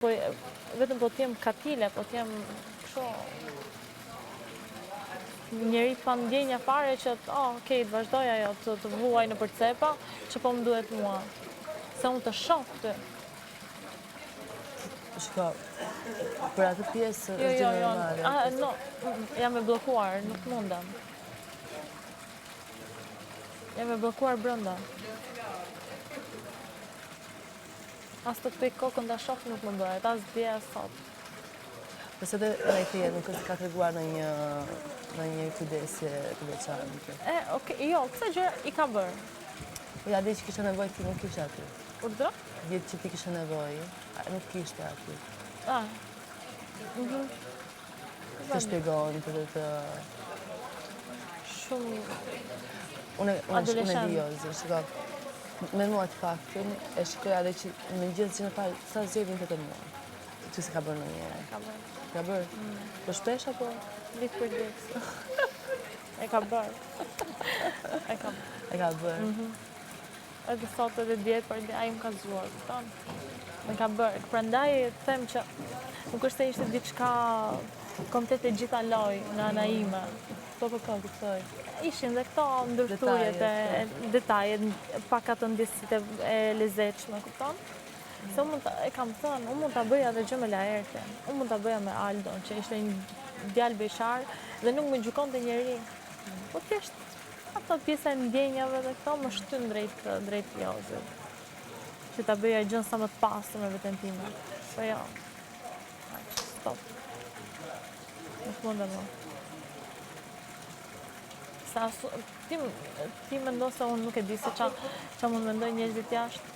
Po, vetëm po t'jem katile, po t'jem kësho... Njeri pa ndjenja fare që, okej, të vazhdoj ajo, të vuaj në përcepa, që po më duhet mua. Se unë të shoh ty. Shko, për atë pjesë është gjë normale. No, jam e blokuar, nuk mundem. Jam e blokuar brenda. As të këpij kokën të shoh nuk më bëhet, as dje, as sot. Përse dhe Rejteje nuk është ka treguar në një kujdesje të veçantë. Okej, jo, kësa gjëra i ka bërë. Po ja di që kisha nevojë ti nuk kisha aty. Urdhro? Vjetë që ti kisha nevojë, nuk kishte aty. Të shpjegon të... Shumë... Unë e di Jozi, shiko. Me mua të faktin, e shikoja dhe që në gjithë që në falë, sa zjedhin të mua. Që se ka bërë në njëre. Ka bërë. Ka bërë? Po shpesh apo? Ditë për ditë. E ka bërë. E ka bërë. Edhe sot edhe djetë për djetë, aji më ka zhuar, këton. Me ka bërë. Prandaj them që nuk është se ishte diçka komplet e gjitha loj në ana ime. Po, kuptoj. Ishin dhe këto ndërtujet e detajet, pak atë ndjesit e lezetshme, kupton? Se e kam thënë, unë mund të bëja dhe gjë me Laertin, unë mund të bëja me Aldon, që ishte një djalë beqar dhe nuk më gjykon të njeri. Po thjesht, ato pjesa e ndjenjave dhe këto më shtyn drejt Jozit. Që të bëja gjën sa më të pastër me veten time. Po jo, stop. Nuk mundem më. Ti mendon se unë nuk e di se qa mund mendoj njerëzit jashtë.